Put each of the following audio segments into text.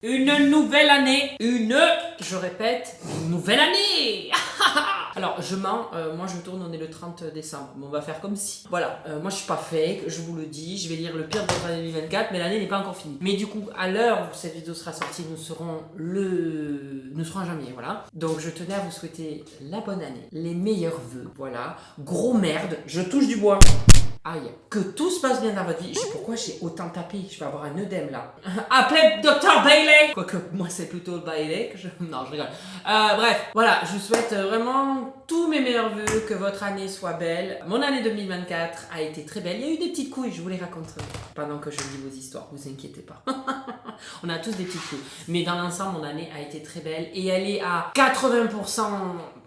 Une nouvelle année, je répète, une nouvelle année. Alors je mens, moi je tourne, on est le 30 décembre, mais on va faire comme si. Voilà, moi je suis pas fake, je vous le dis, je vais lire le pire de votre année 2024, mais l'année n'est pas encore finie. Mais du coup, à l'heure où cette vidéo sera sortie, nous serons en janvier, voilà. Donc je tenais à vous souhaiter la bonne année, les meilleurs vœux, voilà. Gros merde, je touche du bois. Aïe, que tout se passe bien dans votre vie. Je sais pourquoi j'ai autant tapé. Je vais avoir un œdème là. Appelez Dr Bailey. Quoique moi c'est plutôt Bailey que je... Non, je rigole. Bref, voilà, je vous souhaite vraiment tous mes meilleurs vœux, que votre année soit belle. Mon année 2024 a été très belle. Il y a eu des petites couilles, je vous les raconterai pendant que je lis vos histoires, vous inquiétez pas. On a tous des petites couilles. Mais dans l'ensemble, mon année a été très belle et elle est à 80%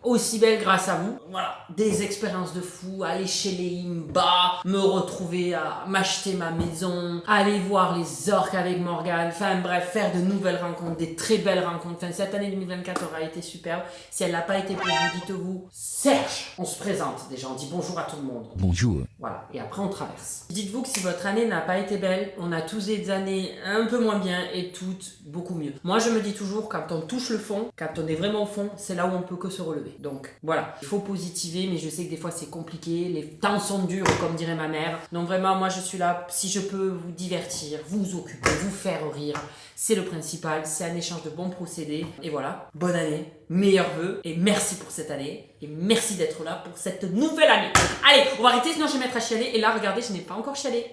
aussi belle grâce à vous. Voilà, des expériences de fou, aller chez les Imba, me retrouver à m'acheter ma maison, aller voir les orques avec Morgane, enfin bref, faire de nouvelles rencontres, des très belles rencontres. Enfin, cette année 2024 aura été superbe. Si elle n'a pas été pour vous, dites-vous, Serge, on se présente déjà, on dit bonjour à tout le monde. Bonjour. Voilà, et après on traverse. Dites-vous que si votre année n'a pas été belle, on a tous des années un peu moins bien et toutes beaucoup mieux. Moi je me dis toujours, quand on touche le fond, quand on est vraiment au fond, c'est là où on peut que se relever. Donc voilà, il faut positiver, mais je sais que des fois c'est compliqué, les temps sont durs comme dirait ma mère. Donc vraiment moi je suis là, si je peux vous divertir, vous occuper, vous faire rire, c'est le principal, c'est un échange de bons procédés. Et voilà, bonne année, meilleurs vœux et merci pour cette année. Et merci d'être là pour cette nouvelle année. Allez, on va arrêter, sinon je vais mettre à chialer. Et là, regardez, je n'ai pas encore chialé.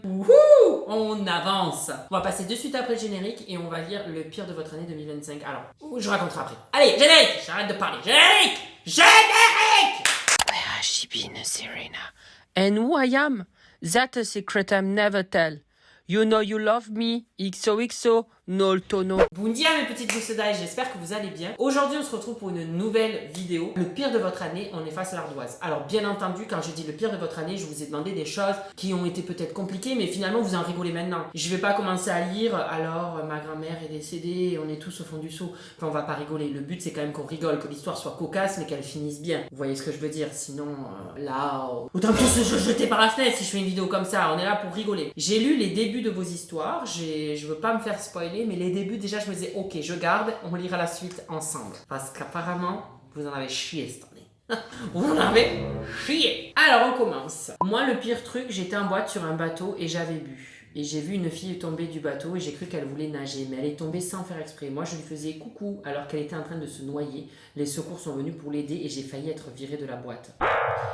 Wouhou, on avance. On va passer de suite après le générique et on va lire le pire de votre année 2025. Alors, je raconterai après. Allez, générique. J'arrête de parler. Générique. Générique. Where has she been, Serena? And who I am? That's a secret I'm never tell. You know you love me, XOXO, no tono. Bonjour mes petites gousses d'ail, j'espère que vous allez bien. Aujourd'hui on se retrouve pour une nouvelle vidéo. Le pire de votre année, on est face à l'ardoise. Alors bien entendu, quand je dis le pire de votre année, je vous ai demandé des choses qui ont été peut-être compliquées, mais finalement vous en rigolez maintenant. Je vais pas commencer à lire, alors ma grand-mère est décédée et on est tous au fond du seau. Enfin on va pas rigoler, le but c'est quand même qu'on rigole, que l'histoire soit cocasse mais qu'elle finisse bien. Vous voyez ce que je veux dire, sinon là... Autant tous se jeter par la fenêtre si je fais une vidéo comme ça, on est là pour rigoler. J'ai lu les débuts de vos histoires, je veux pas me faire spoiler, mais les débuts déjà je me disais ok je garde, on lira la suite ensemble parce qu'apparemment vous en avez chié cette année. Vous en avez chié. Alors on commence. Moi le pire truc, j'étais en boîte sur un bateau et j'avais bu. Et j'ai vu une fille tomber du bateau et j'ai cru qu'elle voulait nager, mais elle est tombée sans faire exprès. Moi je lui faisais coucou alors qu'elle était en train de se noyer. Les secours sont venus pour l'aider et j'ai failli être virée de la boîte.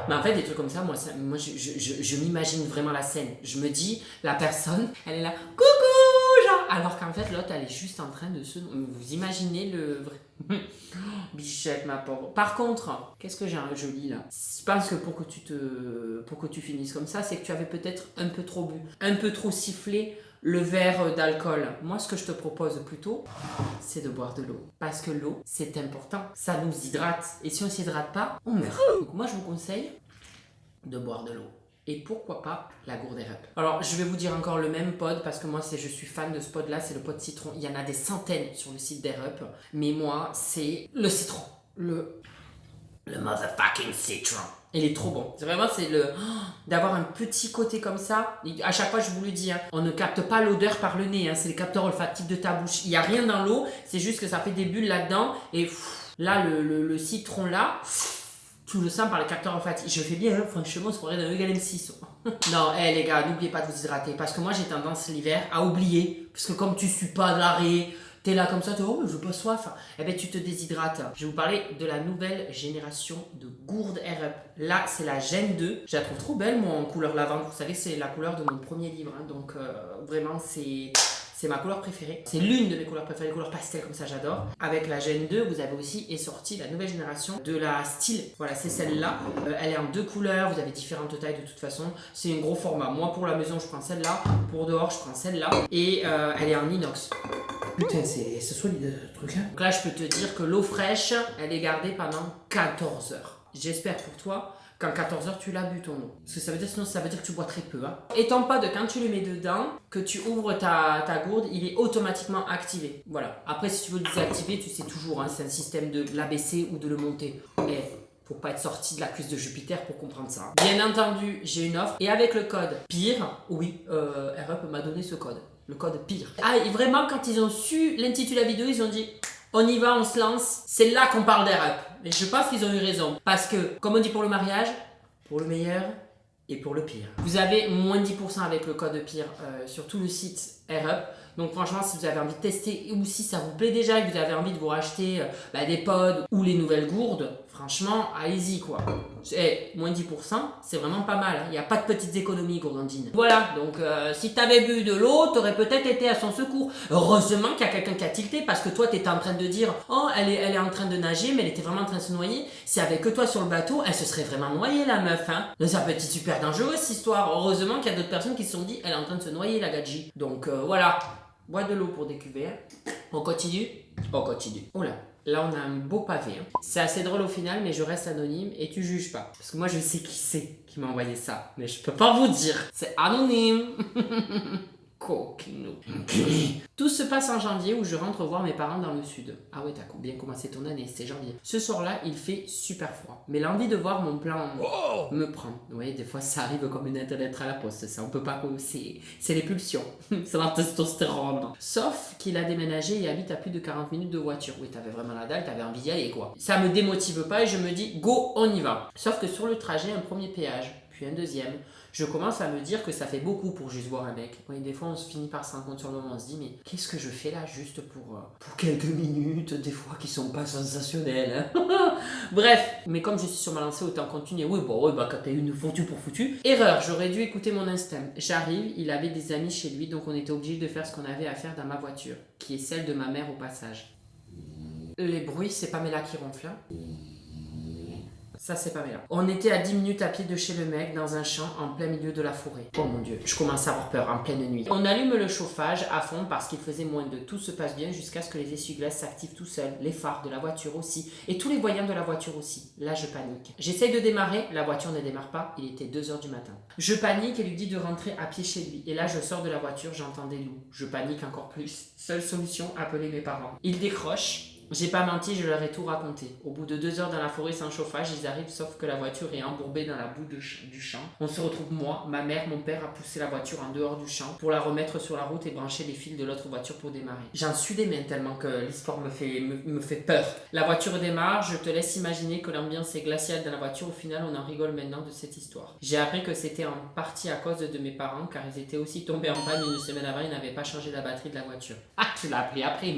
Mais en fait des trucs comme ça, moi je m'imagine vraiment la scène. Je me dis, la personne, elle est là, coucou genre, alors qu'en fait l'autre elle est juste en train de se... Vous imaginez le vrai... Bichette ma pauvre. Par contre, qu'est-ce que j'ai un joli là? Je pense que pour que tu finisses comme ça, c'est que tu avais peut-être un peu trop bu, un peu trop sifflé le verre d'alcool. Moi, ce que je te propose plutôt, c'est de boire de l'eau. Parce que l'eau, c'est important. Ça nous hydrate. Et si on ne s'hydrate pas, on meurt. Donc moi, je vous conseille de boire de l'eau. Et pourquoi pas la gourde Air Up. Alors je vais vous dire encore le même pod parce que moi je suis fan de ce pod là, c'est le pod citron. Il y en a des centaines sur le site d'Air Up, mais moi c'est le citron. Le motherfucking citron. Il est trop bon. C'est vraiment d'avoir un petit côté comme ça. À chaque fois je vous le dis, hein, on ne capte pas l'odeur par le nez, hein, c'est les capteurs olfactifs de ta bouche. Il n'y a rien dans l'eau, c'est juste que ça fait des bulles là-dedans et là le citron là. Tu le sens par les capteurs olfactifs. Je fais bien, hein, franchement, c'est pour aller dans le M6. Non, les gars, n'oubliez pas de vous hydrater. Parce que moi, j'ai tendance l'hiver à oublier. Parce que comme tu suis pas de l'arrêt, t'es là comme ça, oh, je veux pas soif. Eh ben, tu te déshydrates. Je vais vous parler de la nouvelle génération de gourdes Air Up. Là, c'est la Gen 2. Je la trouve trop belle, moi, en couleur lavande. Vous savez, c'est la couleur de mon premier livre. Hein, donc, vraiment, c'est ma couleur préférée. C'est l'une de mes couleurs préférées, les couleurs pastel comme ça, j'adore. Avec la Gen 2, vous avez aussi sorti la nouvelle génération de la Style. Voilà, c'est celle-là. Elle est en 2 couleurs, vous avez différentes tailles de toute façon. C'est un gros format. Moi, pour la maison, je prends celle-là. Pour dehors, je prends celle-là. Et elle est en inox. Putain, c'est solide le truc. Hein. Donc là, je peux te dire que l'eau fraîche, elle est gardée pendant 14 heures. J'espère pour toi qu'en 14 heures, tu l'as bu ton eau. Parce que ça veut dire, sinon, ça veut dire que tu bois très peu. Hein. Et ton pod, quand tu le mets dedans, que tu ouvres ta gourde, il est automatiquement activé. Voilà. Après, si tu veux le désactiver, tu sais toujours, hein, c'est un système de l'abaisser ou de le monter. Et faut pas être sorti de la cuisse de Jupiter pour comprendre ça. Bien entendu, j'ai une offre. Et avec le code PIRE, oui, Air Up m'a donné ce code. Le code pire. Ah, et vraiment, quand ils ont su l'intitulé de la vidéo, ils ont dit on y va, on se lance. C'est là qu'on parle d'AirUp. Et je pense qu'ils ont eu raison. Parce que, comme on dit pour le mariage, pour le meilleur et pour le pire. Vous avez moins 10% avec le code pire sur tout le site AirUp. Donc franchement, si vous avez envie de tester ou si ça vous plaît déjà et que vous avez envie de vous racheter des pods ou les nouvelles gourdes, franchement, allez-y quoi. Moins 10%, c'est vraiment pas mal. Il n'y a pas de petites économies, gourgandine. Voilà, donc si t'avais bu de l'eau, t'aurais peut-être été à son secours. Heureusement qu'il y a quelqu'un qui a tilté parce que toi, t'étais en train de dire oh, elle est en train de nager, mais elle était vraiment en train de se noyer. S'il y avait que toi sur le bateau, elle se serait vraiment noyée, la meuf. Hein. Donc ça peut être super dangereux cette histoire. Heureusement qu'il y a d'autres personnes qui se sont dit elle est en train de se noyer, la gadji. Donc voilà. Bois de l'eau pour décuver. On continue. On continue. Oh là, là on a un beau pavé. Hein. C'est assez drôle au final, mais je reste anonyme et tu juges pas. Parce que moi je sais qui c'est qui m'a envoyé ça. Mais je peux pas vous dire. C'est anonyme. Coquino. Tout se passe en janvier où je rentre voir mes parents dans le sud. Ah ouais, t'as bien commencé ton année, c'est janvier. Ce soir-là, il fait super froid. Mais l'envie de voir mon plan me prend. Vous voyez, des fois ça arrive comme une lettre à la poste. Ça, on peut pas. C'est les pulsions. C'est la testostérone. Sauf qu'il a déménagé et habite à plus de 40 minutes de voiture. Oui, t'avais vraiment la dalle, t'avais envie d'y aller quoi. Ça me démotive pas et je me dis, go, on y va. Sauf que sur le trajet, un premier péage, puis un deuxième. Je commence à me dire que ça fait beaucoup pour juste voir un mec. Oui, des fois, on se finit par se rendre compte sur le moment. On se dit, mais qu'est-ce que je fais là juste pour quelques minutes, des fois qui sont pas sensationnelles. Hein. Bref, mais comme je suis sur ma lancée, autant continuer. Oui, quand t'as une foutue pour foutu. Erreur, j'aurais dû écouter mon instinct. J'arrive, il avait des amis chez lui, donc on était obligé de faire ce qu'on avait à faire dans ma voiture, qui est celle de ma mère au passage. Les bruits, c'est Pamela qui ronfle. Hein. Ça, c'est Pamela. On était à 10 minutes à pied de chez le mec, dans un champ, en plein milieu de la forêt. Oh mon Dieu, je commence à avoir peur, en pleine nuit. On allume le chauffage à fond parce qu'il faisait moins de. Tout se passe bien jusqu'à ce que les essuie-glaces s'activent tout seuls, les phares de la voiture aussi, et tous les voyants de la voiture aussi. Là, je panique. J'essaye de démarrer, la voiture ne démarre pas, il était 2h du matin. Je panique et lui dis de rentrer à pied chez lui. Et là, je sors de la voiture, j'entends des loups. Je panique encore plus. Seule solution, appeler mes parents. Ils décrochent. J'ai pas menti, je leur ai tout raconté. Au bout de 2 heures dans la forêt sans chauffage, ils arrivent sauf que la voiture est embourbée dans la boue du champ. On se retrouve moi, ma mère, mon père à pousser la voiture en dehors du champ pour la remettre sur la route et brancher les fils de l'autre voiture pour démarrer. J'en suis des mains tellement que l'histoire me fait peur. La voiture démarre, je te laisse imaginer que l'ambiance est glaciale dans la voiture. Au final, on en rigole maintenant de cette histoire. J'ai appris que c'était en partie à cause de mes parents car ils étaient aussi tombés en panne une semaine avant, ils n'avaient pas changé la batterie de la voiture. Ah, tu l'as appris après,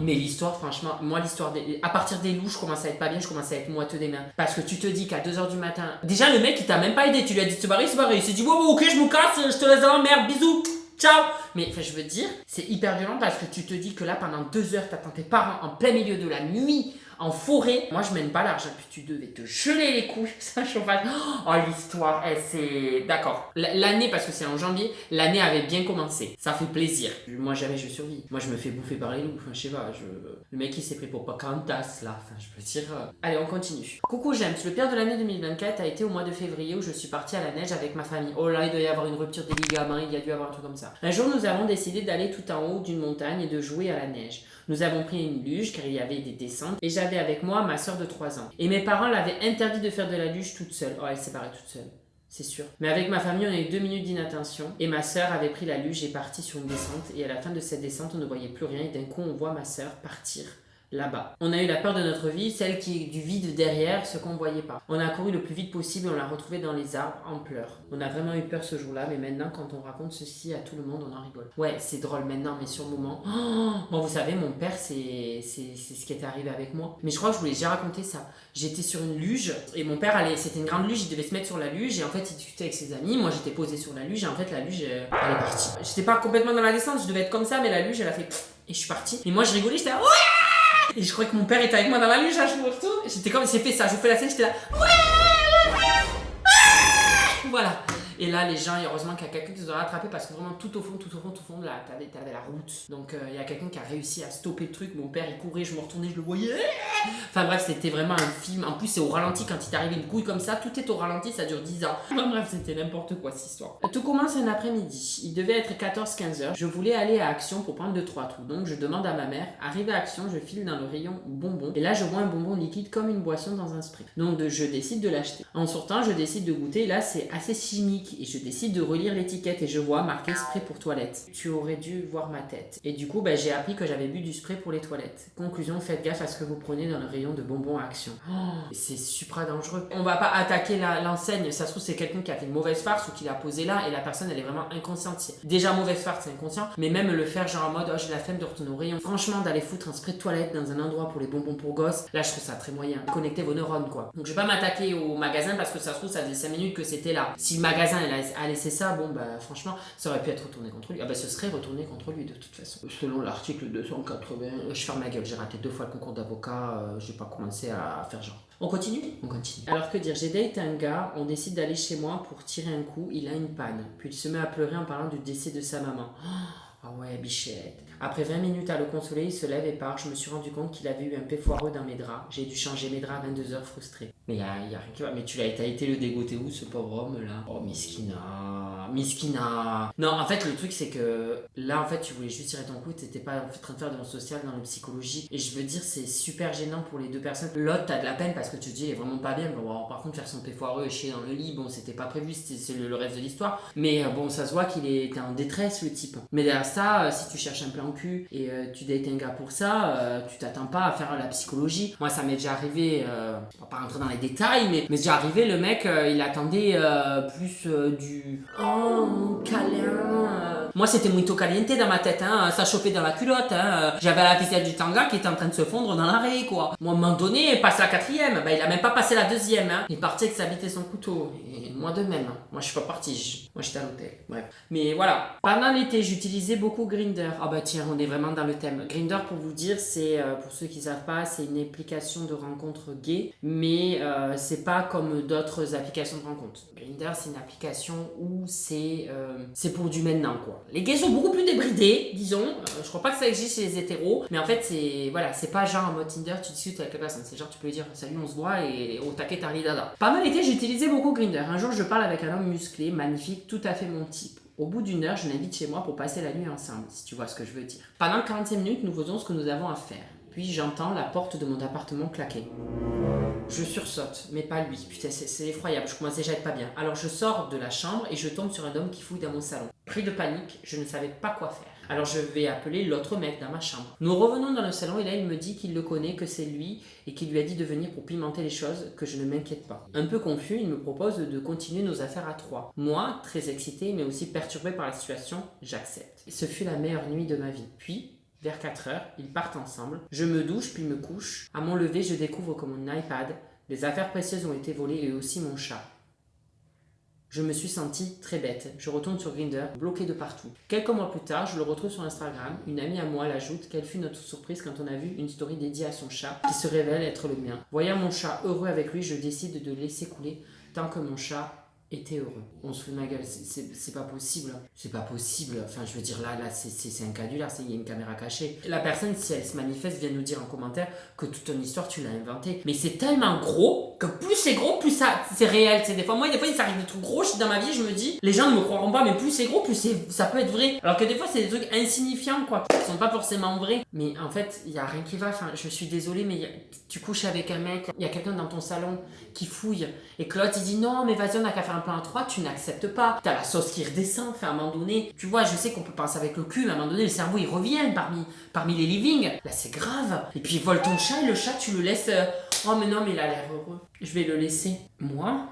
mais l'histoire, franchement, moi l'histoire à partir des loups, je commence à être pas bien, je commence à être moiteux des mains. Parce que tu te dis qu'à 2h du matin, déjà le mec il t'a même pas aidé, tu lui as dit de se barrer, il s'est dit bon, ok, je me casse, je te laisse dans la merde, bisous, ciao. Mais enfin, je veux dire, c'est hyper violent parce que tu te dis que là pendant 2 heures, t'attends tes parents en plein milieu de la nuit, en forêt. Moi je mène pas l'argent, puis tu devais te geler les couilles, ça chauffage. Oh l'histoire, c'est... D'accord. L'année, parce que c'est en janvier, l'année avait bien commencé. Ça fait plaisir. Moi jamais je survis. Moi je me fais bouffer par les loups, enfin je sais pas, le mec il s'est pris pour Pocahontas là, enfin je peux dire... Allez on continue. Coucou James, le pire de l'année 2024 a été au mois de février où je suis partie à la neige avec ma famille. Oh là il doit y avoir une rupture des ligaments, il y a dû avoir un truc comme ça. Un jour nous avons décidé d'aller tout en haut d'une montagne et de jouer à la neige. Nous avons pris une luge car il y avait des descentes et j'avais avec moi ma soeur de 3 ans. Et mes parents l'avaient interdit de faire de la luge toute seule. Oh, elle s'est barrée toute seule, c'est sûr. Mais avec ma famille, on a eu 2 minutes d'inattention et ma soeur avait pris la luge et partie sur une descente. Et à la fin de cette descente, on ne voyait plus rien et d'un coup, on voit ma soeur partir là-bas. On a eu la peur de notre vie, celle qui est du vide derrière, ce qu'on ne voyait pas. On a couru le plus vite possible et on l'a retrouvée dans les arbres en pleurs. On a vraiment eu peur ce jour-là, mais maintenant quand on raconte ceci à tout le monde, on en rigole. Ouais, c'est drôle maintenant, mais sur le moment... Oh, bon, vous savez, mon père, c'est ce qui est arrivé avec moi. Mais je crois que je vous l'ai déjà raconté ça. J'étais sur une luge et mon père, c'était une grande luge, il devait se mettre sur la luge et en fait, il discutait avec ses amis. Moi, j'étais posée sur la luge et en fait, la luge, elle est partie. J'étais pas complètement dans la descente, je devais être comme ça, mais la luge, elle a fait... Et je suis partie. Et moi, je rigolais, j'étais là... Ouais. Et je croyais que mon père était avec moi dans la luge, je me retourne. J'étais comme, il s'est fait ça, je vous fais la scène, j'étais là. Ouais. Voilà. Et là, les gens, heureusement qu'il y a quelqu'un qui les a rattrapés parce que vraiment tout au fond, là, t'avais la route. Donc, il y a quelqu'un qui a réussi à stopper le truc. Mon père, il courait, je me retournais, je le voyais. Enfin bref, c'était vraiment un film. En plus, c'est au ralenti quand il t'arrive une couille comme ça. Tout est au ralenti, ça dure 10 ans. Enfin bref, c'était n'importe quoi cette histoire. Tout commence un après-midi. Il devait être 14-15 heures. Je voulais aller à Action pour prendre 2-3 trous. Donc, je demande à ma mère. Arrivé à Action, je file dans le rayon bonbons. Et là, je vois un bonbon liquide comme une boisson dans un spray. Donc, je décide de l'acheter. En sortant, je décide de goûter. Et là, c'est assez chimique. clique et je décide de relire l'étiquette et je vois marqué spray pour toilette. Tu aurais dû voir ma tête. Et du coup, j'ai appris que j'avais bu du spray pour les toilettes. Conclusion, faites gaffe à ce que vous prenez dans le rayon de bonbons à Action. C'est super dangereux. On va pas attaquer l'enseigne. Ça se trouve, c'est quelqu'un qui a fait une mauvaise farce ou qui l'a posé là et la personne, elle est vraiment inconsciente. Déjà, mauvaise farce, c'est inconscient. Mais même le faire genre en mode, oh, j'ai la flemme de retourner au rayon. Franchement, d'aller foutre un spray de toilette dans un endroit pour les bonbons pour gosses, là, je trouve ça très moyen. Connectez vos neurones, quoi. Donc, je vais pas m'attaquer au magasin parce que ça se trouve, ça faisait 5 minutes que c'était là. Si le magasin a laissé ça, franchement, ça aurait pu être retourné contre lui. Ce serait retourné contre lui de toute façon. Selon l'article 280, je ferme ma gueule, j'ai raté 2 fois le concours d'avocat, j'ai pas commencé à faire genre. On continue. Alors que dire, j'ai date un gars, on décide d'aller chez moi pour tirer un coup, il a une panne. Puis il se met à pleurer en parlant du décès de sa maman. Ah ouais, bichette. Après 20 minutes à le consoler, il se lève et part. Je me suis rendu compte qu'il avait eu un paix foireux dans mes draps. J'ai dû changer mes draps à 22h frustré. Mais y a rien qui va. Mais t'as été le dégoûté où, ce pauvre homme là? Oh, miskina. Non, en fait, le truc c'est que là, en fait, tu voulais juste tirer ton coup. T'étais pas en train de faire de social dans le psychologie. Et je veux dire, c'est super gênant pour les deux personnes. L'autre, t'as de la peine parce que tu te dis, il est vraiment pas bien. Par contre, faire son paix foireux et chier dans le lit, c'était pas prévu. C'est le reste de l'histoire. Mais ça se voit qu'il était en détresse, le type. Mais derrière ça, si tu cherches un plan cul et tu dates un gars pour ça, tu t'attends pas à faire la psychologie. Moi, ça m'est déjà arrivé, on va pas rentrer dans les détails, mais déjà arrivé, le mec, il attendait plus du câlin. Moi, c'était muito caliente dans ma tête, ça chauffait dans la culotte. J'avais la ficelle du tanga qui était en train de se fondre dans l'arrêt, quoi. Moi, à un moment donné, il passe la 4e, il a même pas passé la 2e. Il est parti avec sa bite et son couteau. Et moi de même. Moi, je suis pas parti. Moi, j'étais à l'hôtel. Bref. Mais voilà. Pendant l'été, j'utilisais beaucoup Grindr. Tiens, on est vraiment dans le thème. Grindr, pour vous dire, c'est, pour ceux qui savent pas, c'est une application de rencontre gay, mais c'est pas comme d'autres applications de rencontre. Grindr, c'est une application où c'est pour du maintenant, quoi. Les gays sont beaucoup plus débridés, disons. Je crois pas que ça existe chez les hétéros, mais en fait, c'est pas genre en mode Tinder, tu discutes avec la personne. C'est genre, tu peux lui dire salut, on se voit et au taquet, t'as dada. Pendant l'été, j'utilisais beaucoup Grindr. Un jour, je parle avec un homme musclé, magnifique, tout à fait mon type. Au bout d'une heure, je l'invite chez moi pour passer la nuit ensemble, si tu vois ce que je veux dire. Pendant 45 minutes, nous faisons ce que nous avons à faire. Puis j'entends la porte de mon appartement claquer. Je sursaute, mais pas lui. Putain, c'est effroyable, je commence déjà à être pas bien. Alors je sors de la chambre et je tombe sur un homme qui fouille dans mon salon. Pris de panique, je ne savais pas quoi faire. Alors je vais appeler l'autre mec dans ma chambre. Nous revenons dans le salon et là il me dit qu'il le connaît, que c'est lui et qu'il lui a dit de venir pour pimenter les choses, que je ne m'inquiète pas. Un peu confus, il me propose de continuer nos affaires à 3. Moi, très excité mais aussi perturbé par la situation, j'accepte. Ce fut la meilleure nuit de ma vie. Puis, vers 4h, ils partent ensemble. Je me douche puis me couche. À mon lever, je découvre que mon iPad, des affaires précieuses ont été volées et aussi mon chat. Je me suis sentie très bête. Je retourne sur Grindr, bloqué de partout. Quelques mois plus tard, je le retrouve sur Instagram. Une amie à moi l'ajoute. Quelle fut notre surprise quand on a vu une story dédiée à son chat, qui se révèle être le mien. Voyant mon chat heureux avec lui, je décide de laisser couler tant que mon chat était heureux. On se fout de ma gueule, c'est pas possible. C'est pas possible. Enfin, je veux dire, là c'est un canular, il y a une caméra cachée. La personne, si elle se manifeste, vient nous dire en commentaire que toute ton histoire, tu l'as inventée. Mais c'est tellement gros que plus c'est gros, plus c'est réel. Des fois, il s'arrive des trucs gros dans ma vie, je me dis, les gens ne me croiront pas, mais plus c'est gros, plus ça peut être vrai. Alors que des fois, c'est des trucs insignifiants, quoi, qui sont pas forcément vrais. Mais en fait, il y a rien qui va. Enfin, je suis désolée, mais tu couches avec un mec, il y a quelqu'un dans ton salon qui fouille, et que l'autre, il dit non, mais vas-y, on a qu'à faire un plan à 3, tu n'acceptes pas. T'as la sauce qui redescend, enfin, à un moment donné. Tu vois, je sais qu'on peut penser avec le cul, mais à un moment donné, le cerveau, il revient parmi les livings. Là, c'est grave. Et puis, il vole ton chat, et le chat, tu le laisses. Oh, mais non, mais il a l'air heureux. Je vais le laisser. Moi,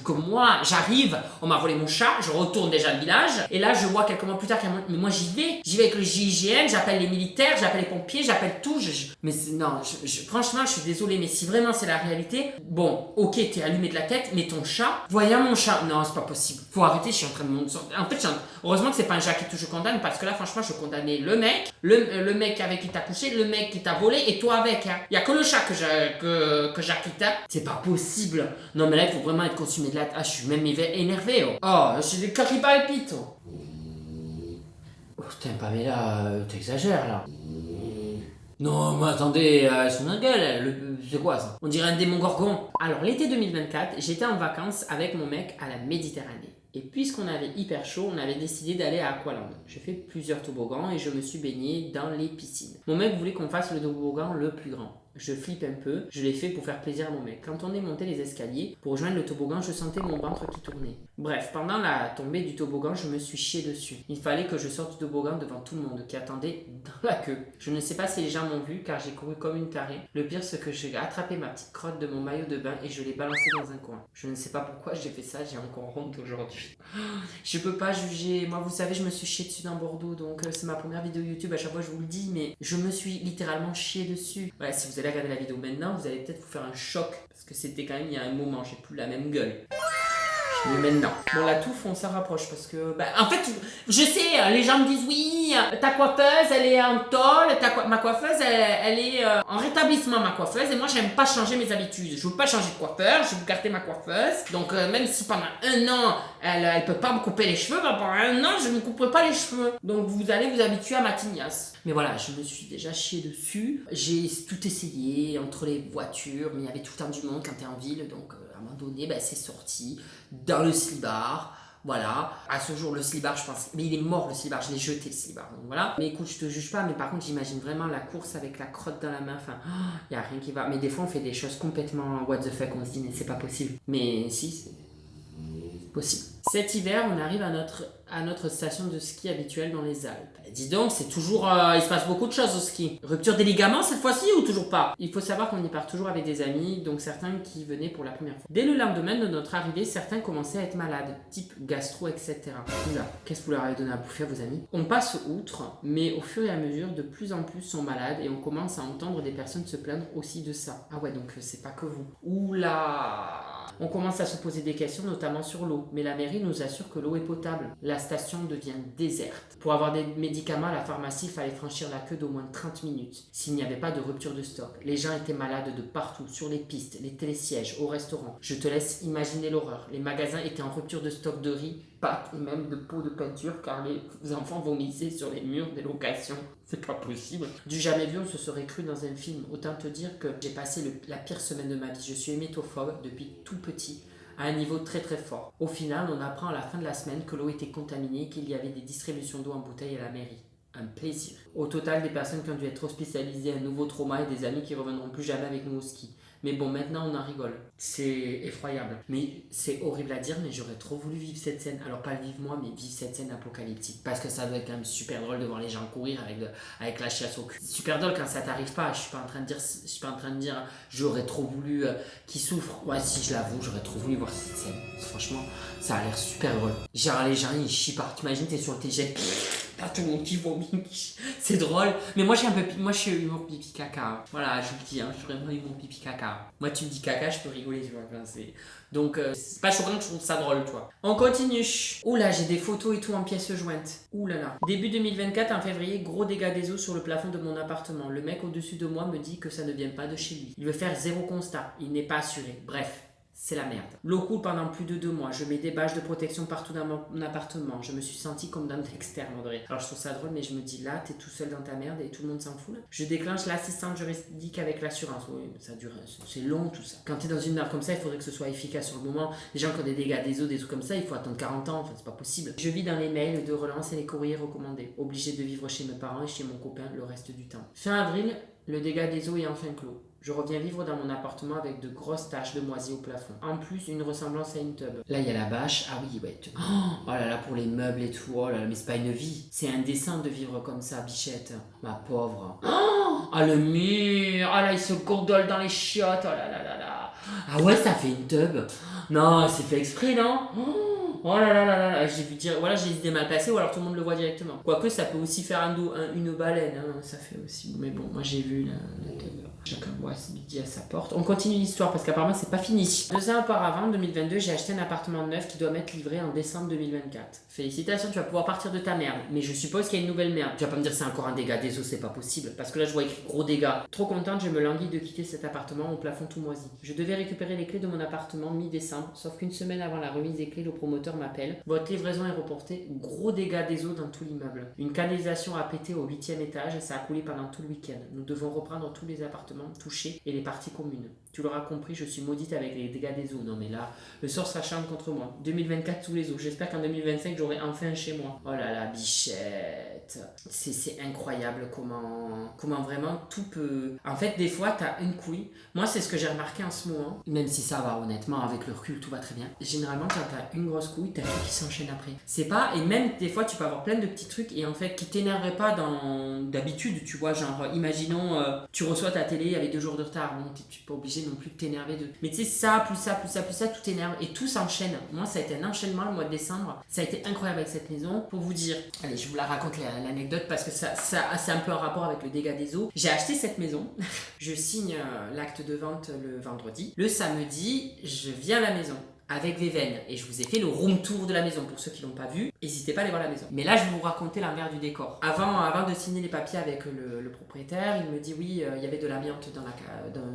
que moi, j'arrive, on m'a volé mon chat, je retourne déjà le village, et là, je vois quelques mois plus tard, mais moi, j'y vais avec le GIGN, j'appelle les militaires, j'appelle les pompiers, j'appelle tout, mais non, franchement, je suis désolée, mais si vraiment c'est la réalité, bon, ok, t'es allumé de la tête, mais ton chat, voyant mon chat, non, c'est pas possible, faut arrêter, je suis en train de monter, en fait, heureusement que c'est pas un jacket que je condamne, parce que là, franchement, je condamnais le mec, le mec avec qui t'as couché, le mec qui t'a volé, et toi avec, y a que le chat que j'acquitte, c'est pas possible. Non, mais là, il faut vraiment être consumé de la... je suis même énervé, oh. Oh, j'ai des cœurs qui palpitent, oh. Oh, putain, Pamela, t'exagères, là. Non, mais attendez, son gueule, c'est quoi ça? On dirait un démon gorgon. Alors, l'été 2024, j'étais en vacances avec mon mec à la Méditerranée. Et puisqu'on avait hyper chaud, on avait décidé d'aller à Aqualand. J'ai fait plusieurs toboggans et je me suis baigné dans les piscines. Mon mec voulait qu'on fasse le toboggan le plus grand. Je flippe un peu, je l'ai fait pour faire plaisir à mon mec. Quand on est monté les escaliers, pour rejoindre le toboggan, je sentais mon ventre qui tournait. Bref, pendant la tombée du toboggan, je me suis chié dessus. Il fallait que je sorte du toboggan devant tout le monde qui attendait dans la queue. Je ne sais pas si les gens m'ont vu car j'ai couru comme une tarée. Le pire, c'est que j'ai attrapé ma petite crotte de mon maillot de bain et je l'ai balancé dans un coin. Je ne sais pas pourquoi j'ai fait ça, j'ai encore honte aujourd'hui. Je peux pas juger. Moi, vous savez, je me suis chié dessus dans Bordeaux, donc c'est ma première vidéo YouTube. À chaque fois, je vous le dis, mais je me suis littéralement chié dessus. Ouais, si vous allez regarder la vidéo maintenant, vous allez peut-être vous faire un choc parce que c'était quand même il y a un moment, j'ai plus la même gueule. Mais maintenant. Bon, la touffe, on s'en rapproche parce que. En fait, je sais, les gens me disent oui, ta coiffeuse, elle est en tôle, ma coiffeuse, elle est en rétablissement, ma coiffeuse, et moi, j'aime pas changer mes habitudes. Je veux pas changer de coiffeur, je veux garder ma coiffeuse. Donc, même si pendant un an, elle peut pas me couper les cheveux, pendant un an, je ne couperai pas les cheveux. Donc, vous allez vous habituer à ma tignasse. Mais voilà, je me suis déjà chié dessus. J'ai tout essayé entre les voitures, mais il y avait tout le temps du monde quand t'es en ville, donc à un moment donné, c'est sorti dans le slibard. Voilà, à ce jour le slibard je pense, mais il est mort le slibard, je l'ai jeté le slibard, donc voilà. Mais écoute, je te juge pas, mais par contre j'imagine vraiment la course avec la crotte dans la main, enfin, y a rien qui va. Mais des fois on fait des choses complètement what the fuck, on se dit mais c'est pas possible. Mais si, c'est possible. Cet hiver, on arrive à notre station de ski habituelle dans les Alpes. Dis donc, c'est toujours... il se passe beaucoup de choses au ski. Rupture des ligaments cette fois-ci ou toujours pas? Il faut savoir qu'on y part toujours avec des amis, donc certains qui venaient pour la première fois. Dès le lendemain de notre arrivée, certains commençaient à être malades, type gastro, etc. Oula, qu'est-ce que vous leur avez donné à bouffer à vos amis? On passe outre, mais au fur et à mesure, de plus en plus sont malades et on commence à entendre des personnes se plaindre aussi de ça. Ah ouais, donc c'est pas que vous. Oula! On commence à se poser des questions, notamment sur l'eau. Mais la mairie nous assure que l'eau est potable. La station devient déserte. Pour avoir des médicaments à la pharmacie, il fallait franchir la queue d'au moins 30 minutes. S'il n'y avait pas de rupture de stock. Les gens étaient malades de partout, sur les pistes, les télésièges, au restaurant. Je te laisse imaginer l'horreur. Les magasins étaient en rupture de stock de riz, pâtes et même de pots de peinture car les enfants vomissaient sur les murs des locations. C'est pas possible. Du jamais vu, on se serait cru dans un film. Autant te dire que j'ai passé la pire semaine de ma vie. Je suis hémétophobe depuis tout petit, à un niveau très très fort. Au final, on apprend à la fin de la semaine que l'eau était contaminée et qu'il y avait des distributions d'eau en bouteille à la mairie. Un plaisir. Au total, des personnes qui ont dû être hospitalisées, un nouveau trauma et des amis qui reviendront plus jamais avec nous au ski. Mais bon, maintenant on en rigole. C'est effroyable. Mais c'est horrible à dire, mais j'aurais trop voulu vivre cette scène. Alors pas le vivre moi, mais vivre cette scène apocalyptique. Parce que ça doit être quand même super drôle de voir les gens courir avec la chiasse au cul. C'est super drôle quand ça t'arrive pas. Je suis pas en train de dire j'aurais trop voulu qu'ils souffrent. Ouais, si je l'avoue, j'aurais trop voulu voir cette scène. Franchement, ça a l'air super drôle. Genre les gens ils chient par. T'imagines, t'es sur le TGV. T'as tout le monde qui vomit. C'est drôle. Mais moi je suis humour pipi caca. Voilà, je vous le dis, je suis vraiment humour pipi caca. Moi tu me dis caca, je peux rigoler, tu vois. Donc c'est pas choquant, je trouve ça drôle, tu vois. On continue. Oula, j'ai des photos et tout en pièces jointes. Oulala. Début 2024, en février, gros dégâts des eaux sur le plafond de mon appartement. Le mec au-dessus de moi me dit que ça ne vient pas de chez lui. Il veut faire 0 constat. Il n'est pas assuré. Bref. C'est la merde. L'eau coule pendant plus de 2 mois. Je mets des bâches de protection partout dans mon appartement. Je me suis sentie comme dans Dexter, André. Alors je trouve ça drôle, mais je me dis là, t'es tout seul dans ta merde et tout le monde s'en fout là. Je déclenche l'assistante juridique avec l'assurance. Oui, ça dure, c'est long tout ça. Quand t'es dans une merde comme ça, il faudrait que ce soit efficace sur le moment. Les gens qui ont des dégâts des eaux, des trucs comme ça, il faut attendre 40 ans. Enfin, c'est pas possible. Je vis dans les mails de relance et les courriers recommandés. Obligé de vivre chez mes parents et chez mon copain le reste du temps. Fin avril, le dégât des eaux est enfin clos. Je reviens vivre dans mon appartement avec de grosses taches de moisi au plafond. En plus, une ressemblance à une tub. Là, il y a la bâche. Ah oui, ouais. Oh là là, pour les meubles et tout. Oh là là, mais c'est pas une vie. C'est indécent de vivre comme ça, bichette. Ma pauvre. Oh, le mur. Ah là, il se gondole dans les chiottes. Oh là là là là. Ah ouais, ça fait une tub. Non, c'est fait exprès, non? Oh là là là là, j'ai vu dire, voilà, j'ai les idées mal placées ou alors tout le monde le voit directement. Quoique ça peut aussi faire une baleine, ça fait aussi. Mais bon, moi j'ai vu la tub. Chacun voit midi à sa porte. On continue l'histoire parce qu'apparemment c'est pas fini. 2 ans auparavant, en 2022, j'ai acheté un appartement neuf qui doit m'être livré en décembre 2024. Félicitations, tu vas pouvoir partir de ta merde. Mais je suppose qu'il y a une nouvelle merde. Tu vas pas me dire c'est encore un dégât des eaux, c'est pas possible. Parce que là je vois écrit gros dégâts. Trop contente, je me languis de quitter cet appartement au plafond tout moisi. Je devais récupérer les clés de mon appartement mi-décembre, sauf qu'une semaine avant la remise des clés, le promoteur m'appelle. Votre livraison est reportée. Gros dégâts des eaux dans tout l'immeuble. Une canalisation a pété au 8e étage et ça a coulé pendant tout le week-end. Nous devons reprendre tous les appartements appartement touché et les parties communes. Tu l'auras compris, je suis maudite avec les dégâts des eaux. Non mais là, le sort s'acharne contre moi. 2024 sous les eaux. J'espère qu'en 2025, j'aurai enfin un chez moi. Oh là là, bichette. C'est incroyable comment vraiment tout peut... En fait, des fois, t'as une couille. Moi, c'est ce que j'ai remarqué en ce moment. Même si ça va, honnêtement, avec le recul, tout va très bien. Généralement, quand t'as une grosse couille, t'as tout qui s'enchaîne après. C'est pas... Et même, des fois, tu peux avoir plein de petits trucs et en fait, qui t'énerveraient pas d'habitude, tu vois. Genre, imaginons, tu reçois ta télé avec 2 jours de retard. Bon, tu n'es pas obligé non plus de t'énerver de... Mais tu sais, ça, plus ça, plus ça, plus ça, tout t'énerve. Et tout s'enchaîne. Moi, ça a été un enchaînement le mois de décembre. Ça a été incroyable avec cette maison. Pour vous dire... Allez, je vous la raconte l'anecdote parce que ça c'est un peu en rapport avec le dégât des eaux. J'ai acheté cette maison. Je signe l'acte de vente le vendredi. Le samedi, je viens à la maison avec Véven et je vous ai fait le room tour de la maison pour ceux qui l'ont pas vu. N'hésitez pas à aller voir la maison. Mais là, je vais vous raconter l'envers du décor. Avant de signer les papiers avec le propriétaire, il me dit oui, il y avait de l'amiante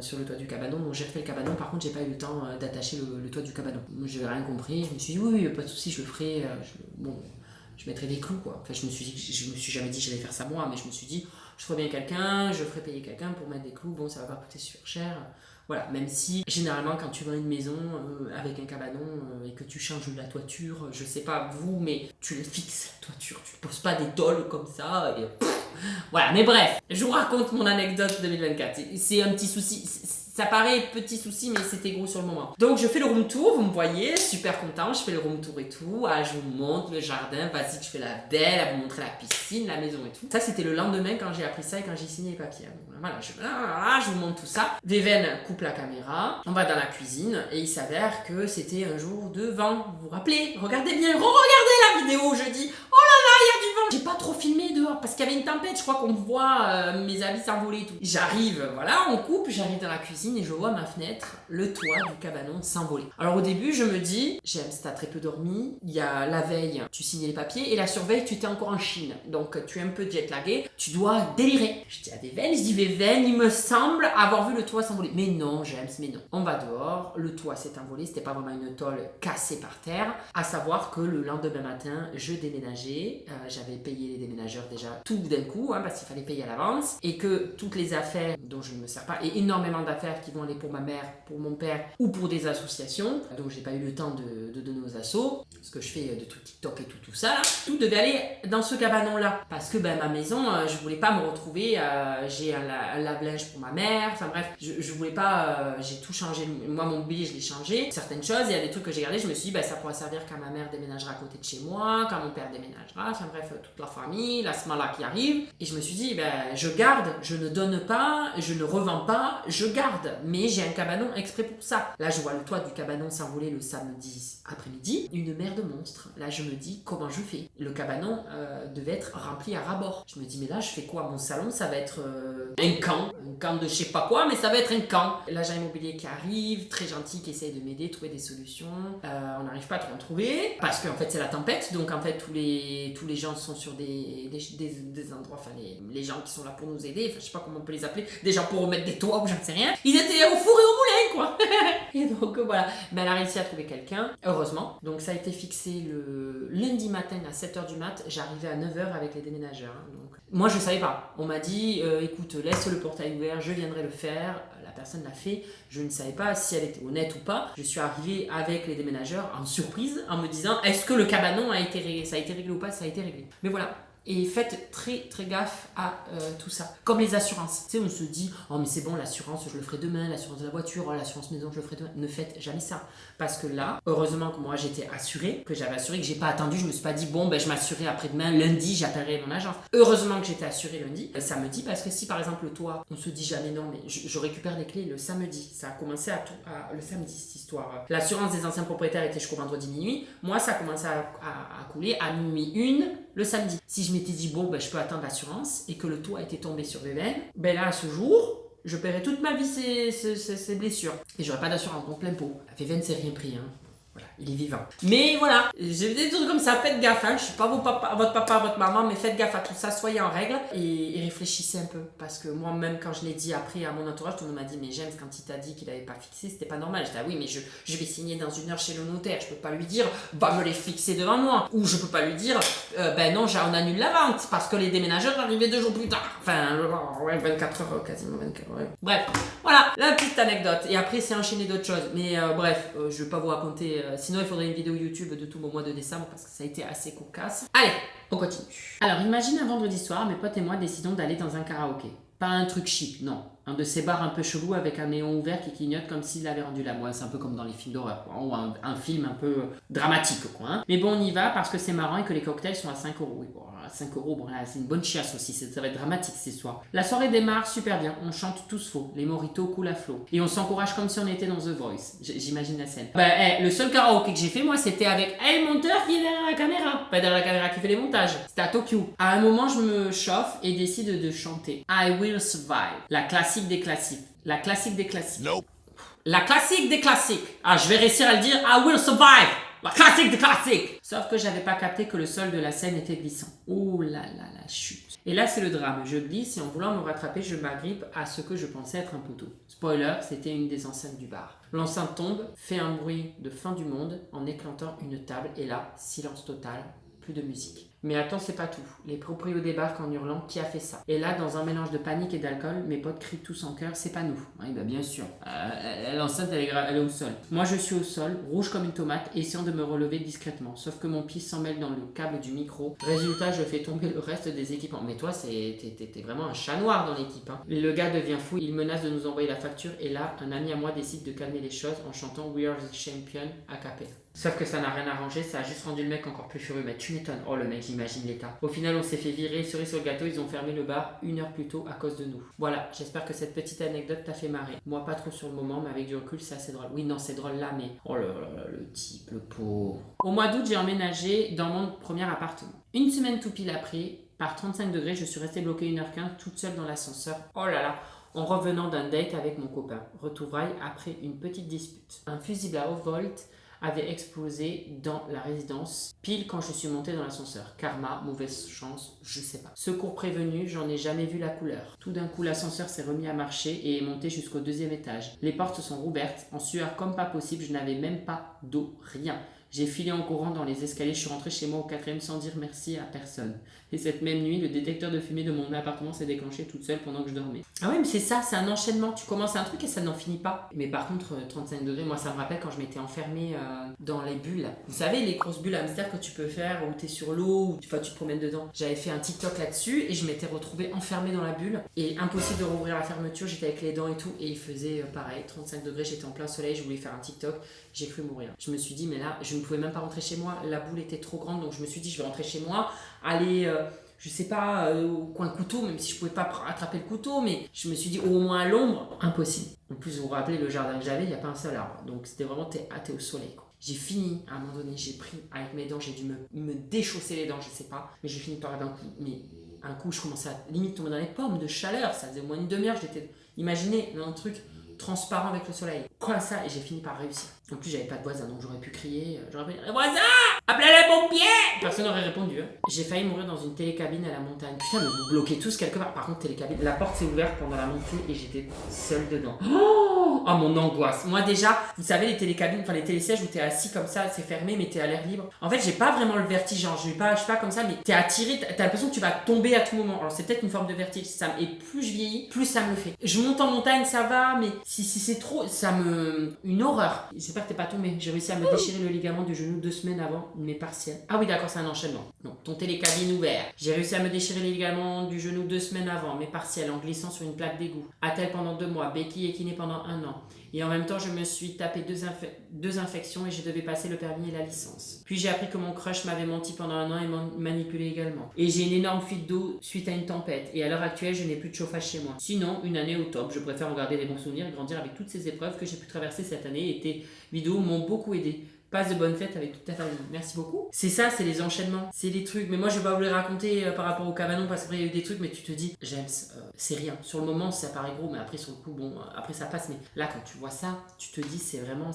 sur le toit du cabanon, donc j'ai refait le cabanon. Par contre, j'ai pas eu le temps d'attacher le toit du cabanon. Je n'avais rien compris. Je me suis dit oui, pas de souci, je le ferai. Je mettrai des clous quoi. Enfin, je me suis jamais dit que j'allais faire ça moi, mais je me suis dit je ferai bien quelqu'un, je ferai payer quelqu'un pour mettre des clous. Bon, ça va pas coûter super cher. Voilà, même si généralement quand tu vends une maison avec un cabanon et que tu changes la toiture, je sais pas vous, mais tu le fixes la toiture, tu poses pas des tôles comme ça et voilà. Mais bref, je vous raconte mon anecdote 2024. C'est un petit souci. Ça paraît petit souci, mais c'était gros sur le moment. Donc je fais le room tour, vous me voyez, super content, je fais le room tour et tout. Ah, je vous montre le jardin, vas-y que je fais la belle, à vous montrer la piscine, la maison et tout. Ça c'était le lendemain quand j'ai appris ça et quand j'ai signé les papiers. Voilà, je vous montre tout ça. Véven coupe la caméra, on va dans la cuisine et il s'avère que c'était un jour de vent. Vous vous rappelez? Regardez bien, regardez la vidéo jeudi. Oh là là, il y a du vent. J'ai pas trop filmé dehors parce qu'il y avait une tempête, je crois qu'on voit mes habits s'envoler et tout. J'arrive, voilà, on coupe, j'arrive dans la cuisine et je vois ma fenêtre, le toit du cabanon s'envoler. Alors au début, je me dis, James, t'as très peu dormi, il y a la veille, tu signais les papiers et la surveille, tu étais encore en Chine. Donc tu es un peu jet-lagué, tu dois délirer. Je dis à Véven, il me semble avoir vu le toit s'envoler. Mais non, James, mais non. On va dehors, le toit s'est envolé, c'était pas vraiment une tôle cassée par terre. À savoir que le lendemain matin, je déménageais, j'avais payé les déménageurs déjà tout d'un coup, parce qu'il fallait payer à l'avance, et que toutes les affaires dont je ne me sers pas, et énormément d'affaires qui vont aller pour ma mère, pour mon père ou pour des associations, donc j'ai pas eu le temps de donner aux assos, ce que je fais de trucs TikTok et tout ça, là, tout devait aller dans ce cabanon là, parce que ma maison, je voulais pas me retrouver, j'ai un lave-linge pour ma mère, enfin bref, je voulais pas, j'ai tout changé, moi mon mobilier je l'ai changé, certaines choses, il y a des trucs que j'ai gardés, je me suis dit ça pourra servir quand ma mère déménagera à côté de chez moi, quand mon père déménagera, enfin bref, toute la famille, la smala qui arrive, et je me suis dit je garde, je ne donne pas, je ne revends pas, je garde, mais j'ai un cabanon exprès pour ça. Là je vois le toit du cabanon s'envoler le samedi après-midi, une mer de monstres. Là je me dis comment je fais. Le cabanon devait être rempli à ras-bord. Je me dis mais là je fais quoi? Mon salon ça va être un camp de je sais pas quoi, mais ça va être un camp. L'agent immobilier qui arrive, très gentil, qui essaye de m'aider, trouver des solutions. On n'arrive pas à trop en trouver parce qu'en fait c'est la tempête, donc en fait tous les gens sont sur des endroits, enfin les gens qui sont là pour nous aider, enfin je sais pas comment on peut les appeler, des gens pour remettre des toits ou j'en sais rien. Ils étaient au four et au moulin quoi. Et donc voilà, elle a réussi à trouver quelqu'un, heureusement. Donc ça a été fixé le lundi matin à 7h du mat, j'arrivais à 9h avec les déménageurs. Donc moi je savais pas, on m'a dit écoute laisse le portail ouvert, je viendrai le faire. La personne l'a fait, je ne savais pas si elle était honnête ou pas. Je suis arrivée avec les déménageurs en surprise en me disant est-ce que le cabanon a été réglé, ça a été réglé ou pas, ça a été réglé. Mais voilà. Et faites très très gaffe à tout ça. Comme les assurances. Tu sais, on se dit, oh mais c'est bon, l'assurance, je le ferai demain, l'assurance de la voiture, oh, l'assurance maison, je le ferai demain. Ne faites jamais ça. Parce que là, heureusement que moi j'étais assurée, que j'avais assuré, que j'ai pas attendu, je me suis pas dit, bon, je m'assurerai après-demain, lundi, j'appellerai mon agence. Heureusement que j'étais assurée lundi, samedi, parce que si par exemple le toit, on se dit jamais non, mais je récupère les clés le samedi. Ça a commencé le samedi cette histoire. L'assurance des anciens propriétaires était jusqu'au vendredi minuit. Moi, ça a commencé à couler à minuit 1 le samedi. Si je m'étais dit, je peux attendre l'assurance et que le toit était tombé sur Véven, là, à ce jour, je paierai toute ma vie ces blessures. Et j'aurai pas d'assurance, donc plein pot. Véven, c'est rien pris, hein. Voilà. il est vivant. Mais voilà, j'ai des trucs comme ça, faites gaffe, hein. Je suis pas votre papa, votre maman, mais faites gaffe à tout ça, soyez en règle et réfléchissez un peu. Parce que moi-même, quand je l'ai dit après à mon entourage, tout le monde m'a dit, mais James, quand il t'a dit qu'il avait pas fixé, c'était pas normal. J'étais, ah oui, mais je vais signer dans 1 heure chez le notaire, je peux pas lui dire, va me les fixer devant moi. Ou je peux pas lui dire, ben non, on annule la vente, parce que les déménageurs arrivaient 2 jours plus tard. Enfin, ouais, 24 heures, quasiment 24 heures, ouais. Bref, voilà, la petite anecdote. Et après, c'est enchaîné d'autres choses. Mais bref, je vais pas vous raconter, sinon il faudrait une vidéo YouTube de tout mon mois de décembre, parce que ça a été assez cocasse. Allez, on continue. Alors, imagine un vendredi soir, mes potes et moi décidons d'aller dans un karaoké. Pas un truc chic, non. Un de ces bars un peu chelou avec un néon ouvert qui clignote comme s'il avait rendu la moi. C'est un peu comme dans les films d'horreur, quoi. Ou un film un peu dramatique, quoi. Hein. Mais bon, on y va parce que c'est marrant et que les cocktails sont à 5 €. Oui, bon, à 5 €, bon, là, c'est une bonne chiasse aussi. Ça va être dramatique ces soirs. La soirée démarre super bien. On chante tous faux. Les mojitos coulent à flot. Et on s'encourage comme si on était dans The Voice. J'imagine la scène. Le seul karaoké que j'ai fait, moi, c'était avec El monteur qui est derrière la caméra. Pas derrière la caméra qui fait les montages. C'était à Tokyo. À un moment, je me chauffe et décide de chanter I Will Survive. La classique des classiques. La classique des classiques. Nope. La classique des classiques. Ah, je vais réussir à le dire. I will survive. La classique des classiques. Sauf que j'avais pas capté que le sol de la scène était glissant. Oh là là, la chute. Et là, c'est le drame. Je glisse et en voulant me rattraper, je m'agrippe à ce que je pensais être un poteau. Spoiler, c'était une des enceintes du bar. L'enceinte tombe, fait un bruit de fin du monde en éclatant une table. Et là, silence total, plus de musique. Mais attends, c'est pas tout. Les proprios débarquent en hurlant qui a fait ça. Et là, dans un mélange de panique et d'alcool, mes potes crient tous en chœur, c'est pas nous. Oui, bah bien sûr. L'enceinte, elle est au sol. Moi, je suis au sol, rouge comme une tomate, essayant de me relever discrètement. Sauf que mon pied s'en mêle dans le câble du micro. Résultat, je fais tomber le reste des équipements. Mais toi, t'es vraiment un chat noir dans l'équipe. Hein. Le gars devient fou, il menace de nous envoyer la facture. Et là, un ami à moi décide de calmer les choses en chantant We Are the Champion à cappella. Sauf que ça n'a rien arrangé, ça a juste rendu le mec encore plus furieux. Mais tu m'étonnes. Oh, le mec, j'imagine l'état. Au final, on s'est fait virer, cerise sur le gâteau, ils ont fermé le bar 1 heure plus tôt à cause de nous. Voilà, j'espère que cette petite anecdote t'a fait marrer. Moi, pas trop sur le moment, mais avec du recul, c'est assez drôle. Oui, non, c'est drôle là, mais... Oh là là, le type, le pauvre. Au mois d'août, j'ai emménagé dans mon premier appartement. 1 semaine tout pile après, par 35 degrés, je suis restée bloquée 1h15 toute seule dans l'ascenseur. Oh là là, en revenant d'un date avec mon copain. Retrouvailles après une petite dispute. Un fusible à haut volt avait explosé dans la résidence pile quand je suis montée dans l'ascenseur. Karma, mauvaise chance, je sais pas. Secours prévenu, j'en ai jamais vu la couleur. Tout d'un coup, l'ascenseur s'est remis à marcher et est monté jusqu'au 2e étage. Les portes sont rouvertes, en sueur comme pas possible, je n'avais même pas d'eau, rien. J'ai filé en courant dans les escaliers, je suis rentrée chez moi au 4e sans dire merci à personne. Et cette même nuit, le détecteur de fumée de mon appartement s'est déclenché toute seule pendant que je dormais. Ah oui, mais c'est ça, c'est un enchaînement. Tu commences un truc et ça n'en finit pas. Mais par contre, 35 degrés, moi ça me rappelle quand je m'étais enfermée dans les bulles. Vous savez, les grosses bulles hamster que tu peux faire où t'es sur l'eau, ou tu te promènes dedans. J'avais fait un TikTok là-dessus et je m'étais retrouvée enfermée dans la bulle. Et impossible de rouvrir la fermeture, j'étais avec les dents et tout. Et il faisait pareil, 35 degrés, j'étais en plein soleil, je voulais faire un TikTok. J'ai cru mourir. Je me suis dit, mais là, je ne pouvais même pas rentrer chez moi. La boule était trop grande, donc je me suis dit, je vais rentrer chez moi, aller, je sais pas, au coin couteau, même si je pouvais pas attraper le couteau, mais je me suis dit, au moins à l'ombre, impossible. En plus, vous vous rappelez, le jardin que j'avais, il n'y a pas un seul arbre. Donc c'était vraiment, t'es au soleil, quoi. J'ai fini, à un moment donné, j'ai pris avec mes dents, j'ai dû me déchausser les dents, je sais pas, mais j'ai fini par d'un coup, mais un coup, je commençais à limite tomber dans les pommes de chaleur, ça faisait au moins une demi-heure, imaginez, un truc transparent avec le soleil. Quoi ça? Et j'ai fini par réussir. En plus, j'avais pas de voisin, donc j'aurais pu crier. J'aurais pu dire, voisin! Appelez les pompiers! Personne n'aurait répondu. Hein. J'ai failli mourir dans une télécabine à la montagne. Putain, mais vous bloquez tous quelque part. Par contre, télécabine, la porte s'est ouverte pendant la montée et j'étais seule dedans. Oh, mon angoisse. Moi, déjà, vous savez, les télécabines, enfin les télésièges où t'es assis comme ça, c'est fermé, mais t'es à l'air libre. En fait, j'ai pas vraiment le vertige. Genre, je suis pas comme ça, mais t'es attiré, t'as l'impression que tu vas tomber à tout moment. Alors, c'est peut-être une forme de vertige. Et plus je vieillis, plus ça me le fait. Je monte en montagne, ça va, mais si c'est trop, une horreur. J'espère que t'es pas tombé. J'ai réussi à me déchirer le ligament du genou 2 semaines avant mes partiels. Ah oui, d'accord, c'est un enchaînement. Donc, ton télécabine ouvert. J'ai réussi à me déchirer les ligaments du genou 2 semaines avant mes partiels en glissant sur une plaque d'égout. Attelle pendant 2 mois, béquille et kiné pendant 1 an. Et en même temps, je me suis tapé 2 infections et je devais passer le permis et la licence. Puis j'ai appris que mon crush m'avait menti pendant 1 an et manipulé également. Et j'ai une énorme fuite d'eau suite à une tempête. Et à l'heure actuelle, je n'ai plus de chauffage chez moi. Sinon, une année au top. Je préfère en garder des bons souvenirs et grandir avec toutes ces épreuves que j'ai pu traverser cette année. Et tes vidéos m'ont beaucoup aidé. Passe de bonnes fêtes avec toute ta famille. Merci beaucoup. C'est ça, c'est les enchaînements. C'est les trucs. Mais moi, je vais pas vous les raconter par rapport au cabanon parce qu'après, il y a eu des trucs, mais tu te dis, James, c'est rien. Sur le moment, ça paraît gros, mais après, sur le coup, bon, après, ça passe. Mais là, quand tu vois ça, tu te dis, c'est vraiment,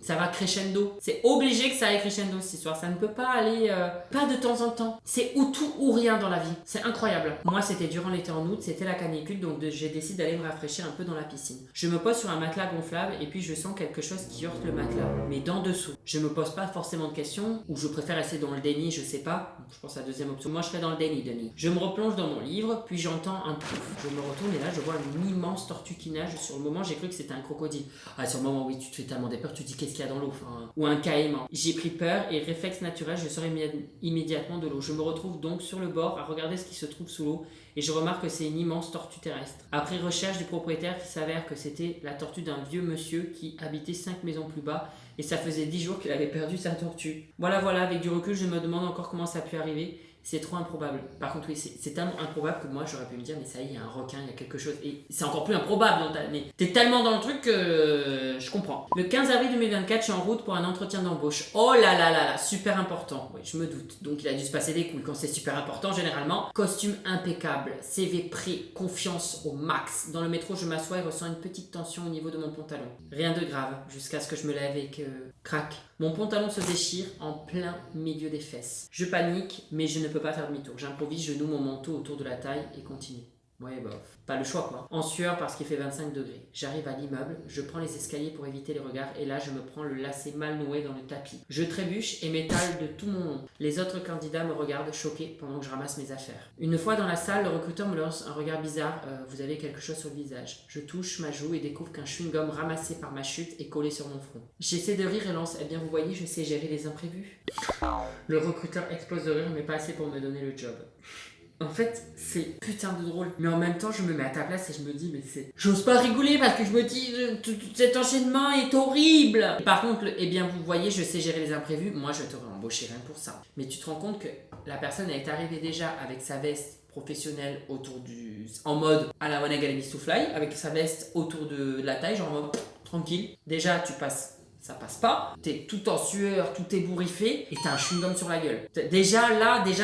Ça va crescendo. C'est obligé que ça aille crescendo cette histoire. Ça ne peut pas aller pas de temps en temps. C'est ou tout ou rien dans la vie. C'est incroyable. Moi, c'était durant l'été en août, c'était la canicule, donc j'ai décidé d'aller me rafraîchir un peu dans la piscine. Je me pose sur un matelas gonflable et puis je sens quelque chose qui heurte le matelas, mais d'en dessous. Je me pose pas forcément de questions, ou je préfère rester dans le déni, je sais pas. Je pense à la deuxième option. Moi, je serais dans le déni, Denis. Je me replonge dans mon livre, puis j'entends un pouf. Je me retourne et là, je vois une immense tortue qui nage. Sur le moment, j'ai cru que c'était un crocodile. Ah, sur le moment, oui, tu te fais tellement des peurs, tu te dis qu'est-ce qu'il y a dans l'eau, enfin, ou un caïman. J'ai pris peur et réflexe naturel, je sors immédiatement de l'eau. Je me retrouve donc sur le bord à regarder ce qui se trouve sous l'eau et je remarque que c'est une immense tortue terrestre. Après recherche du propriétaire, il s'avère que c'était la tortue d'un vieux monsieur qui habitait 5 maisons plus bas et ça faisait 10 jours qu'il avait perdu sa tortue. Voilà, avec du recul, je me demande encore comment ça a pu arriver. C'est trop improbable. Par contre, oui, c'est tellement improbable que moi, j'aurais pu me dire, mais ça y est, il y a un requin, il y a quelque chose. Et c'est encore plus improbable. Mais t'es tellement dans le truc que je comprends. Le 15 avril 2024, je suis en route pour un entretien d'embauche. Oh là là là là, super important. Oui, je me doute. Donc, il a dû se passer des couilles quand c'est super important, généralement. Costume impeccable, CV prêt, confiance au max. Dans le métro, je m'assois et ressens une petite tension au niveau de mon pantalon. Rien de grave, jusqu'à ce que je me lève et que... crac. Mon pantalon se déchire en plein milieu des fesses. Je panique, mais je ne peux pas faire demi-tour. J'improvise, je noue mon manteau autour de la taille et continue. Ouais, bof. Pas le choix, quoi. En sueur parce qu'il fait 25 degrés. J'arrive à l'immeuble, je prends les escaliers pour éviter les regards et là, je me prends le lacet mal noué dans le tapis. Je trébuche et m'étale de tout mon long. Les autres candidats me regardent choqués pendant que je ramasse mes affaires. Une fois dans la salle, le recruteur me lance un regard bizarre. Vous avez quelque chose sur le visage. Je touche ma joue et découvre qu'un chewing-gum ramassé par ma chute est collé sur mon front. J'essaie de rire et lance. Eh bien, vous voyez, je sais gérer les imprévus. Le recruteur explose de rire, mais pas assez pour me donner le job. En fait, c'est putain de drôle. Mais en même temps, je me mets à ta place et je me dis, mais c'est... J'ose pas rigoler parce que je me dis, cet enchaînement est horrible. Par contre, eh bien, vous voyez, je sais gérer les imprévus. Moi, je t'aurais embauché rien pour ça. Mais tu te rends compte que la personne est arrivée déjà avec sa veste professionnelle autour du... en mode à la One Again to Fly, avec sa veste autour de la taille, genre en mode tranquille. Déjà, tu passes... ça passe pas, t'es tout en sueur, tout ébouriffé et t'as un chewing-gum sur la gueule. Déjà,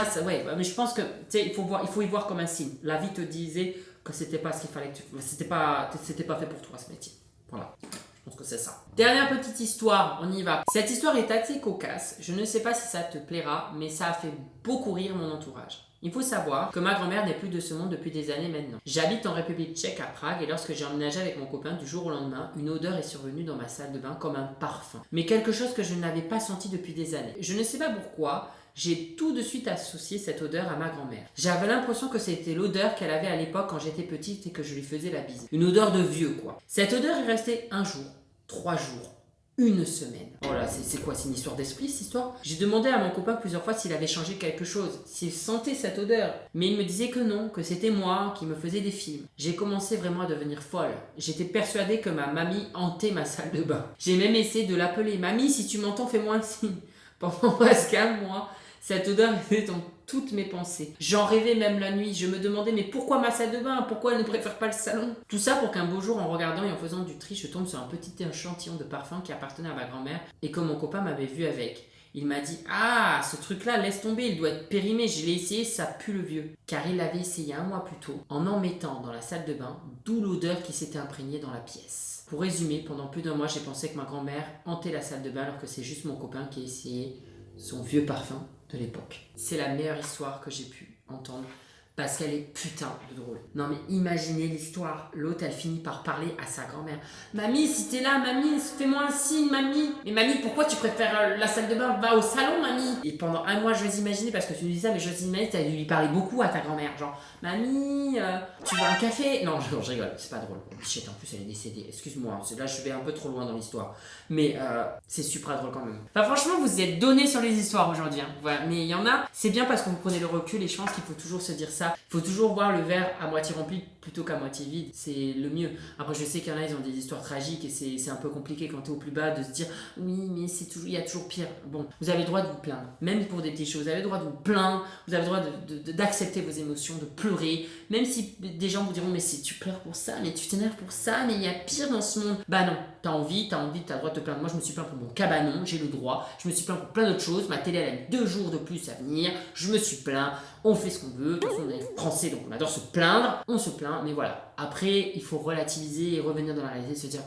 ça, ouais, mais je pense que, tu sais, il faut y voir comme un signe. La vie te disait que c'était pas ce qu'il fallait que tu... C'était pas fait pour toi, ce métier. Voilà. Je pense que c'est ça. Dernière petite histoire, on y va. Cette histoire est assez cocasse. Je ne sais pas si ça te plaira, mais ça a fait beaucoup rire mon entourage. Il faut savoir que ma grand-mère n'est plus de ce monde depuis des années maintenant. J'habite en République tchèque à Prague et lorsque j'ai emménagé avec mon copain du jour au lendemain, une odeur est survenue dans ma salle de bain comme un parfum. Mais quelque chose que je n'avais pas senti depuis des années. Je ne sais pas pourquoi, j'ai tout de suite associé cette odeur à ma grand-mère. J'avais l'impression que c'était l'odeur qu'elle avait à l'époque quand j'étais petite et que je lui faisais la bise. Une odeur de vieux quoi. Cette odeur est restée un jour, 3 jours. Une semaine. Oh là, c'est quoi? C'est une histoire d'esprit, cette histoire? J'ai demandé à mon copain plusieurs fois s'il avait changé quelque chose, s'il sentait cette odeur. Mais il me disait que non, que c'était moi qui me faisais des films. J'ai commencé vraiment à devenir folle. J'étais persuadée que ma mamie hantait ma salle de bain. J'ai même essayé de l'appeler. Mamie, si tu m'entends, fais-moi un signe. Pendant presque un mois, cette odeur était dans toutes mes pensées. J'en rêvais même la nuit. Je me demandais, mais pourquoi ma salle de bain? Pourquoi elle ne préfère pas le salon? Tout ça pour qu'un beau jour, en regardant et en faisant du tri, je tombe sur un petit échantillon de parfum qui appartenait à ma grand-mère et que mon copain m'avait vu avec. Il m'a dit, ah, ce truc-là, laisse tomber, il doit être périmé. Je l'ai essayé, ça pue le vieux. Car il l'avait essayé un mois plus tôt, en mettant dans la salle de bain, d'où l'odeur qui s'était imprégnée dans la pièce. Pour résumer, pendant plus d'un mois, j'ai pensé que ma grand-mère hantait la salle de bain alors que c'est juste mon copain qui a essayé son vieux parfum de l'époque. C'est la meilleure histoire que j'ai pu entendre parce qu'elle est putain de drôle. Non mais imaginez l'histoire. L'autre elle finit par parler à sa grand-mère. Mamie, si t'es là, mamie, fais-moi un signe, mamie. Mais mamie, pourquoi tu préfères la salle de bain? Va au salon, mamie. Et pendant un mois, j'ose imaginer, parce que tu nous dis ça, mais j'ose imaginer, t'as dû lui parler beaucoup à ta grand-mère. Genre, mamie, tu veux un café? Non, je rigole, c'est pas drôle. Shit, en plus elle est décédée. Excuse-moi, là je vais un peu trop loin dans l'histoire. Mais c'est super drôle quand même. Enfin franchement, vous êtes donné sur les histoires aujourd'hui. Hein. Voilà. Mais il y en a, c'est bien parce que vous prenez le recul et je pense qu'il faut toujours se dire ça. Il faut toujours voir le verre à moitié rempli plutôt qu'à moitié vide. C'est le mieux. Après, je sais qu'il y en a, ils ont des histoires tragiques et c'est un peu compliqué quand t'es au plus bas de se dire oui, mais il y a toujours pire. Bon, vous avez le droit de vous plaindre. Même pour des petites choses, vous avez le droit de vous plaindre. Vous avez le droit d'accepter vos émotions, de pleurer. Même si des gens vous diront mais si tu pleures pour ça, mais tu t'énerves pour ça, mais il y a pire dans ce monde. Bah non, t'as le droit de te plaindre. Moi, je me suis plaint pour mon cabanon, j'ai le droit. Je me suis plaint pour plein d'autres choses. Ma télé, elle a mis 2 jours de plus à venir. Je me suis plaint. On fait ce qu'on veut. De toute façon, on est français, donc on adore se plaindre. On se plaint, mais voilà. Après, il faut relativiser et revenir dans la réalité et se dire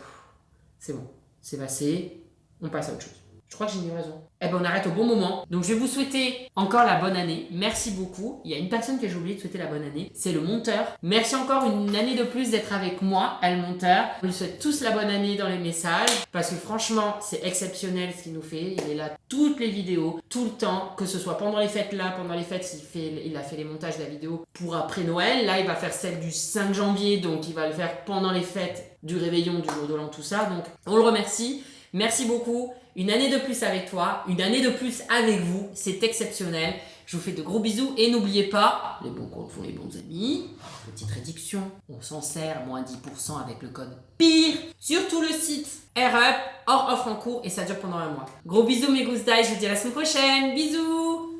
c'est bon, c'est passé. on passe à autre chose. Je crois que j'ai une raison. Eh ben on arrête au bon moment. Donc je vais vous souhaiter encore la bonne année. Merci beaucoup. Il y a une personne que j'ai oublié de souhaiter la bonne année. C'est le monteur. Merci encore une année de plus d'être avec moi, le monteur. On lui souhaite tous la bonne année dans les messages. Parce que franchement, c'est exceptionnel ce qu'il nous fait. Il est là toutes les vidéos, tout le temps. Que ce soit pendant les fêtes là, pendant les fêtes, il a fait les montages de la vidéo pour après Noël. Là, il va faire celle du 5 janvier. Donc il va le faire pendant les fêtes du réveillon, du jour de l'an, tout ça. Donc on le remercie. Merci beaucoup. Une année de plus avec toi, une année de plus avec vous, c'est exceptionnel. Je vous fais de gros bisous et n'oubliez pas, les bons comptes font les bons amis. Petite réduction, on s'en sert, moins 10% avec le code PIRE sur tout le site. AirUp, hors offre en cours et ça dure pendant un mois. Gros bisous mes gousses d'ail, je vous dis à la semaine prochaine. Bisous.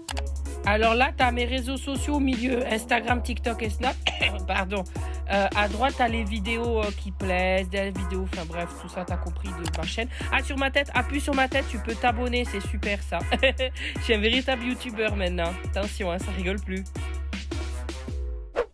Alors là, tu as mes réseaux sociaux au milieu, Instagram, TikTok et Snap. Pardon. À droite, tu as les vidéos qui plaisent, des vidéos, enfin bref, tout ça, tu as compris de ma chaîne. Ah, sur ma tête, appuie sur ma tête, tu peux t'abonner, c'est super ça. Je suis un véritable youtubeur maintenant. Attention, hein, ça rigole plus.